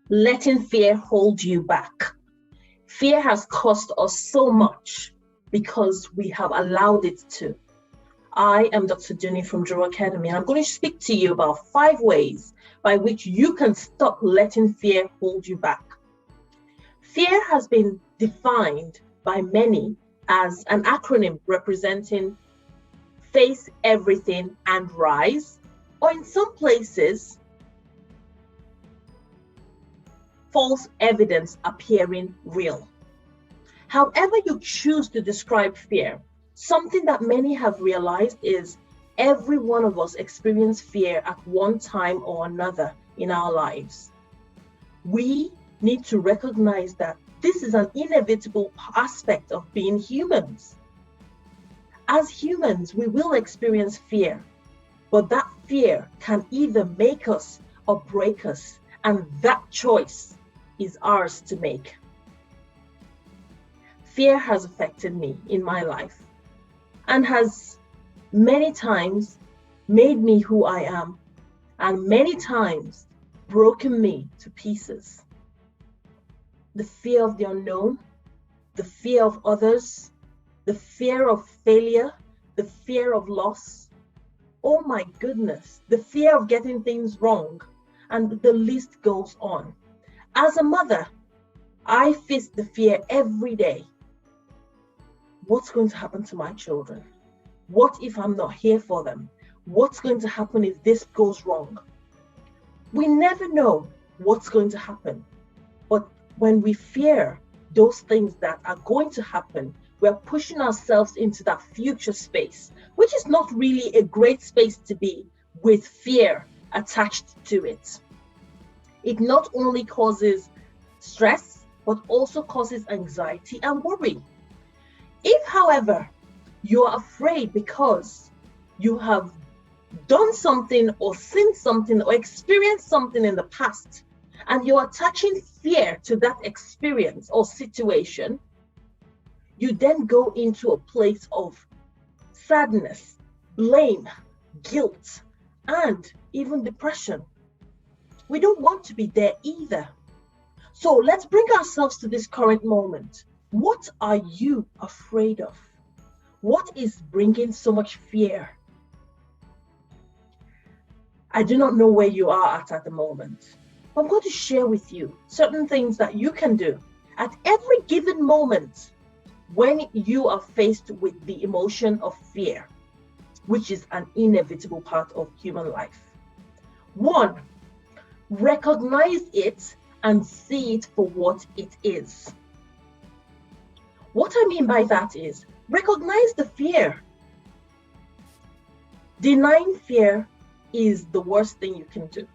letting fear hold you back. Fear has cost us so much because we have allowed it to. I am Dr. Jenny from Drew Academy, and I'm going to speak to you about 5 ways by which you can stop letting fear hold you back. Fear has been defined by many as an acronym representing face everything and rise, or in some places, false evidence appearing real. However you choose to describe fear, something that many have realized is every one of us experience fear at one time or another in our lives. We need to recognize that this is an inevitable aspect of being humans. As humans, we will experience fear, but that fear can either make us or break us, and that choice is ours to make. Fear has affected me in my life and has many times made me who I am, and many times broken me to pieces. The fear of the unknown, the fear of others, the fear of failure, the fear of loss. Oh my goodness, the fear of getting things wrong, and the list goes on. As a mother, I face the fear every day. What's going to happen to my children? What if I'm not here for them? What's going to happen if this goes wrong? We never know what's going to happen. But when we fear those things that are going to happen, we're pushing ourselves into that future space, which is not really a great space to be with fear attached to it. It not only causes stress, but also causes anxiety and worry. If, however, you are afraid because you have done something or seen something or experienced something in the past, and you're attaching fear to that experience or situation, you then go into a place of sadness, blame, guilt, and even depression. We don't want to be there either. So let's bring ourselves to this current moment. What are you afraid of? What is bringing so much fear? I do not know where you are at the moment. I'm going to share with you certain things that you can do at every given moment when you are faced with the emotion of fear, which is an inevitable part of human life. 1, recognize it and see it for what it is. What I mean by that is, recognize the fear. Denying fear is the worst thing you can do.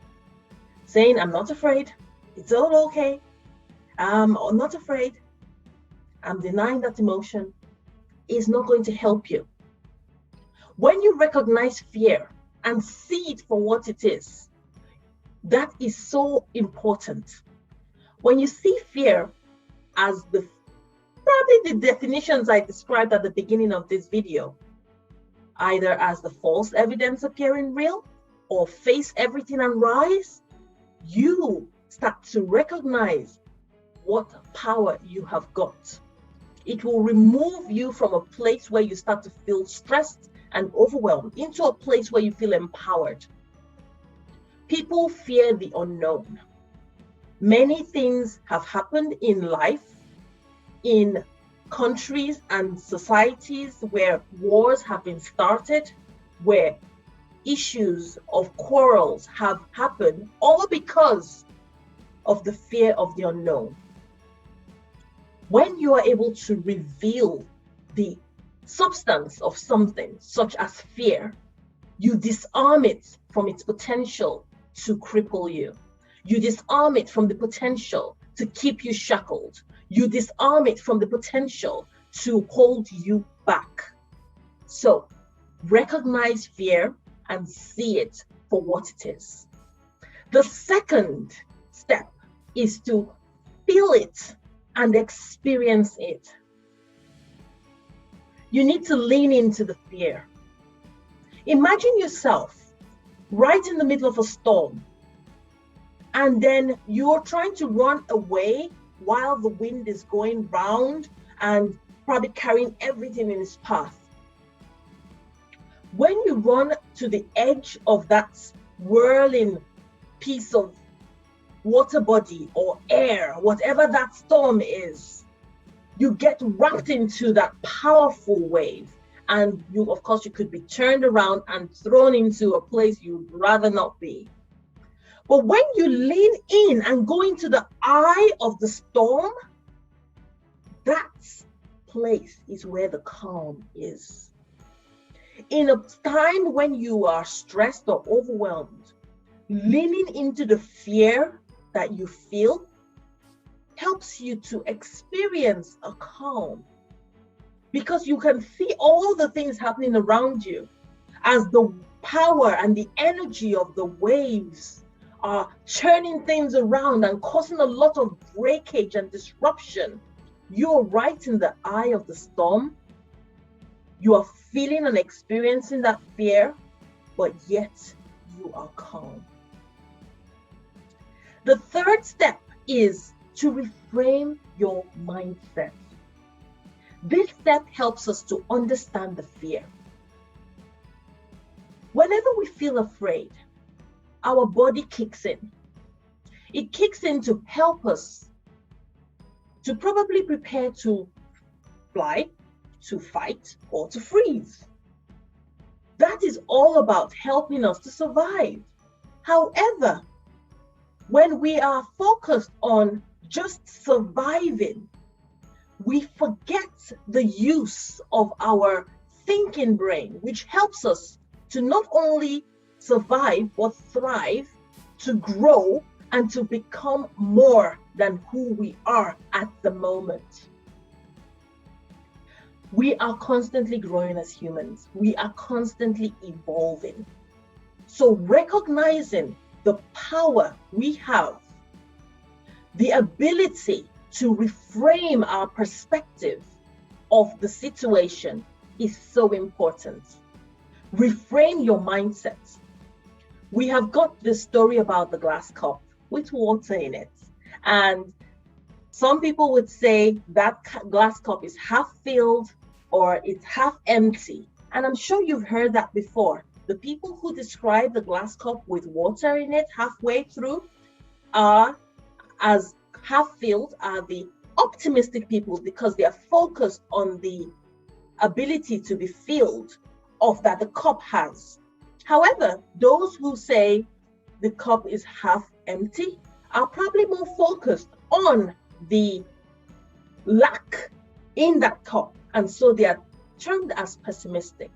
Saying, I'm not afraid, it's all okay, I'm not afraid, I'm denying that emotion, is not going to help you. When you recognize fear and see it for what it is, that is so important. When you see fear as probably the definitions I described at the beginning of this video, either as the false evidence appearing real or face everything and rise, you start to recognize what power you have got. It will remove you from a place where you start to feel stressed and overwhelmed into a place where you feel empowered. People fear the unknown. Many things have happened in life, in countries and societies where wars have been started, where issues of quarrels have happened, all because of the fear of the unknown. When you are able to reveal the substance of something, such as fear, you disarm it from its potential to cripple you. You disarm it from the potential to keep you shackled. You disarm it from the potential to hold you back. So, recognize fear and see it for what it is. The second step is to feel it and experience it. You need to lean into the fear. Imagine yourself right in the middle of a storm. and then you're trying to run away while the wind is going round and probably carrying everything in its path. When you run to the edge of that whirling piece of water body or air, whatever that storm is, you get wrapped into that powerful wave. And you, of course, you could be turned around and thrown into a place you'd rather not be. But when you lean in and go into the eye of the storm, that place is where the calm is. In a time when you are stressed or overwhelmed, leaning into the fear that you feel helps you to experience a calm, because you can see all the things happening around you as the power and the energy of the waves are churning things around and causing a lot of breakage and disruption. You're right in the eye of the storm. You are feeling and experiencing that fear, but yet you are calm. The third step is to reframe your mindset. This step helps us to understand the fear. Whenever we feel afraid, our body kicks in. It kicks in to help us to probably prepare to fly, to fight, or to freeze. That is all about helping us to survive. However, when we are focused on just surviving, we forget the use of our thinking brain, which helps us to not only survive, but thrive, to grow, and to become more than who we are at the moment. We are constantly growing as humans. We are constantly evolving. So recognizing the power we have, the ability to reframe our perspective of the situation is so important. Reframe your mindset. We have got this story about the glass cup with water in it. And some people would say that glass cup is half filled or it's half empty. And I'm sure you've heard that before. The people who describe the glass cup with water in it halfway through are as half filled are the optimistic people, because they are focused on the ability to be filled of that the cup has. However, those who say the cup is half empty are probably more focused on the lack in that cup, and so they are termed as pessimistic.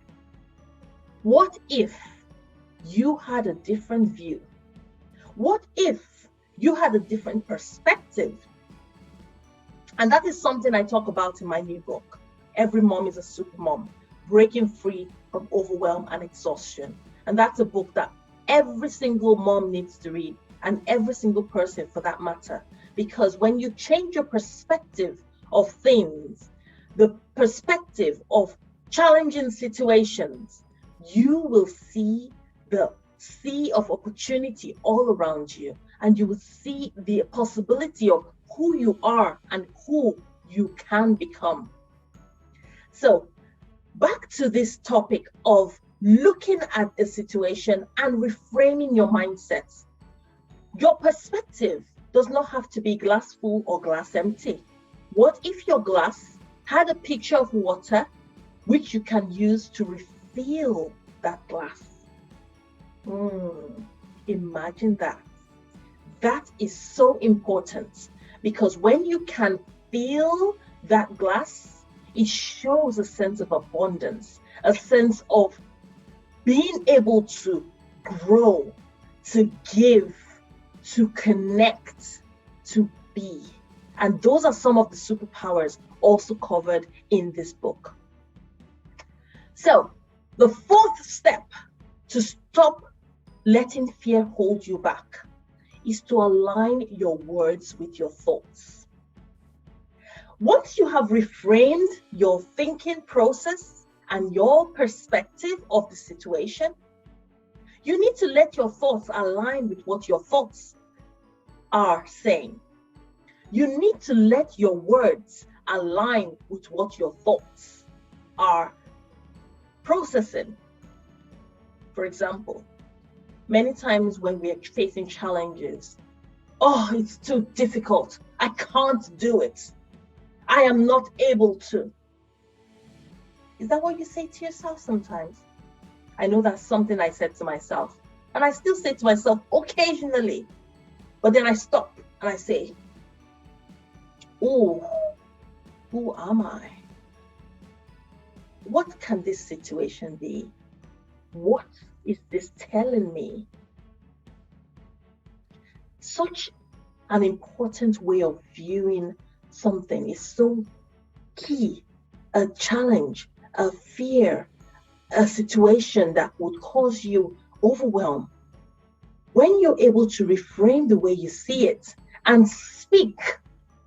What if you had a different view? What if you had a different perspective? And that is something I talk about in my new book, Every Mom is a Supermum, Breaking Free from Overwhelm and Exhaustion. And that's a book that every single mom needs to read, and every single person for that matter. Because when you change your perspective of things, the perspective of challenging situations, you will see the sea of opportunity all around you, and you will see the possibility of who you are and who you can become. So back to this topic of looking at a situation and reframing your mindset. Your perspective does not have to be glass full or glass empty. What if your glass had a picture of water which you can use to refill that glass? Imagine that. That is so important, because when you can fill that glass, it shows a sense of abundance, a sense of being able to grow, to give, to connect, to be. And those are some of the superpowers also covered in this book. So the fourth step to stop letting fear hold you back is to align your words with your thoughts. Once you have reframed your thinking process and your perspective of the situation, you need to let your thoughts align with what your thoughts are saying. You need to let your words align with what your thoughts are processing. For example, many times when we are facing challenges, oh, it's too difficult. I can't do it. I am not able to. Is that what you say to yourself sometimes? I know that's something I said to myself. And I still say to myself occasionally. But then I stop and I say, oh, who am I? What can this situation be? What is this telling me? Such an important way of viewing something is so key. A challenge, a fear, a situation that would cause you overwhelm. When you're able to reframe the way you see it and speak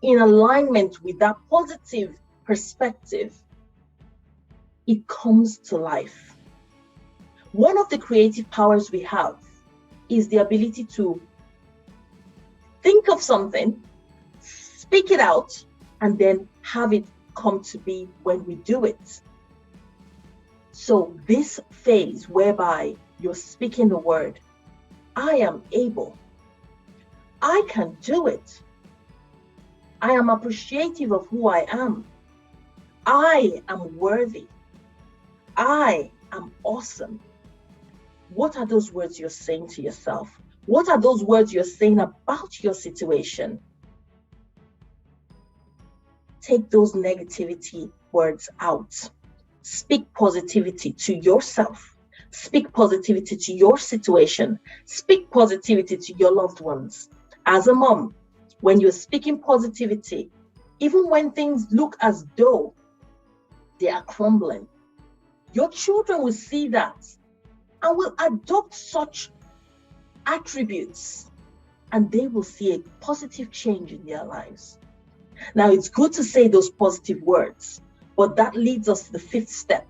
in alignment with that positive perspective, it comes to life. One of the creative powers we have is the ability to think of something, speak it out, and then have it come to be when we do it. So this phase whereby you're speaking the word, I am able, I can do it, I am appreciative of who I am worthy, I am awesome. What are those words you're saying to yourself? What are those words you're saying about your situation? Take those negativity words out. Speak positivity to yourself. Speak positivity to your situation. Speak positivity to your loved ones. As a mom, when you're speaking positivity, even when things look as though they are crumbling, your children will see that and will adopt such attributes, and they will see a positive change in their lives. Now, it's good to say those positive words, but that leads us to the fifth step,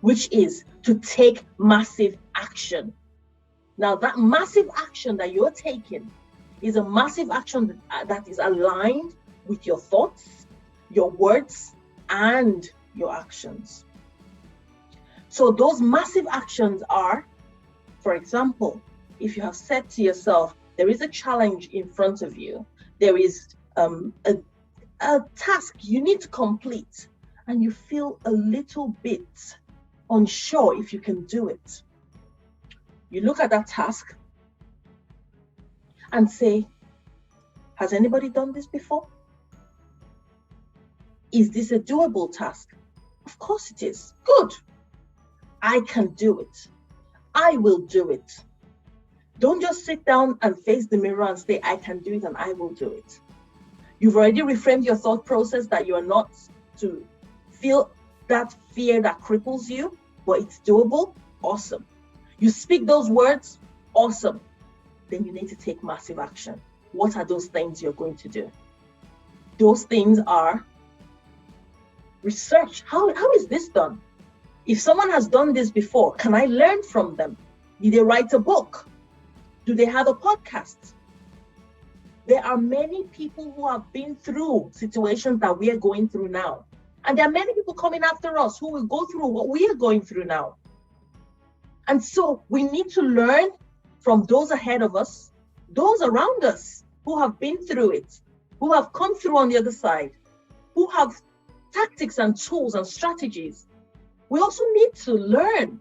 which is to take massive action. Now, that massive action that you're taking is a massive action that is aligned with your thoughts, your words, and your actions. So those massive actions are, for example, if you have said to yourself, there is a challenge in front of you, there is a task you need to complete, and you feel a little bit unsure if you can do it. You look at that task and say, has anybody done this before? Is this a doable task? Of course it is. Good. I can do it. I will do it. Don't just sit down and face the mirror and say, I can do it and I will do it. You've already reframed your thought process that you're not to feel that fear that cripples you, but it's doable. Awesome. You speak those words. Awesome. Then you need to take massive action. What are those things you're going to do? Those things are research. How is this done? If someone has done this before, can I learn from them? Did they write a book? Do they have a podcast? There are many people who have been through situations that we are going through now. And there are many people coming after us who will go through what we are going through now. And so we need to learn from those ahead of us, those around us who have been through it, who have come through on the other side, who have tactics and tools and strategies. We also need to learn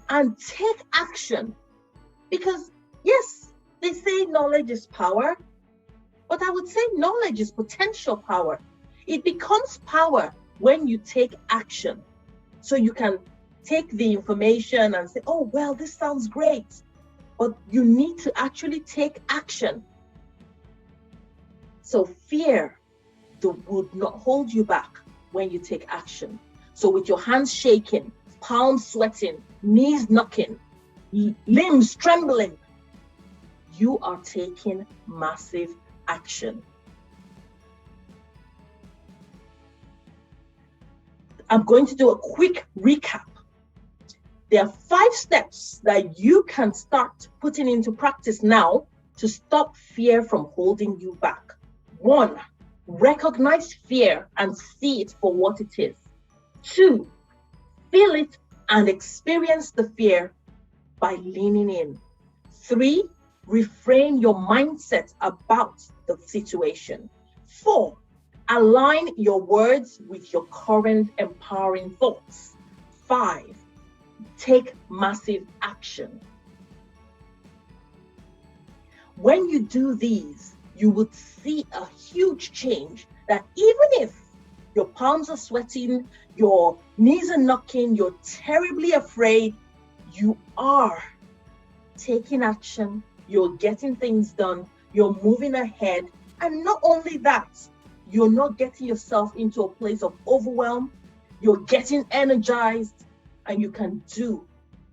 and take action, because yes, they say knowledge is power, but I would say knowledge is potential power. It becomes power when you take action. So you can take the information and say, oh, well, this sounds great, but you need to actually take action. So fear would not hold you back when you take action. So with your hands shaking, palms sweating, knees knocking, limbs trembling, you are taking massive action. I'm going to do a quick recap. There are 5 steps that you can start putting into practice now to stop fear from holding you back. 1, recognize fear and see it for what it is. 2, feel it and experience the fear by leaning in. 3, reframe your mindset about the situation. 4, align your words with your current empowering thoughts. 5, take massive action. When you do these, you would see a huge change that even if your palms are sweating, your knees are knocking, you're terribly afraid, you are taking action, you're getting things done, you're moving ahead. And not only that, you're not getting yourself into a place of overwhelm, you're getting energized, and you can do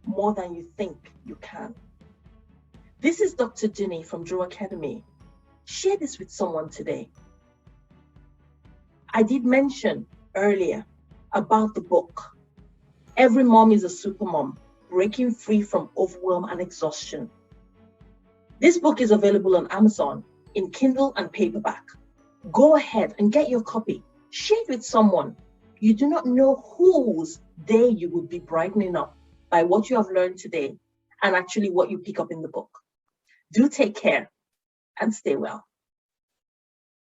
more than you think you can. This is Dr. Ginny from Drew Academy. Share this with someone today. I did mention earlier about the book, Every Mom is a Supermum, Breaking Free from Overwhelm and Exhaustion. This book is available on Amazon in Kindle and paperback. Go ahead and get your copy. Share it with someone. You do not know whose day you would be brightening up by what you have learned today and actually what you pick up in the book. Do take care and stay well.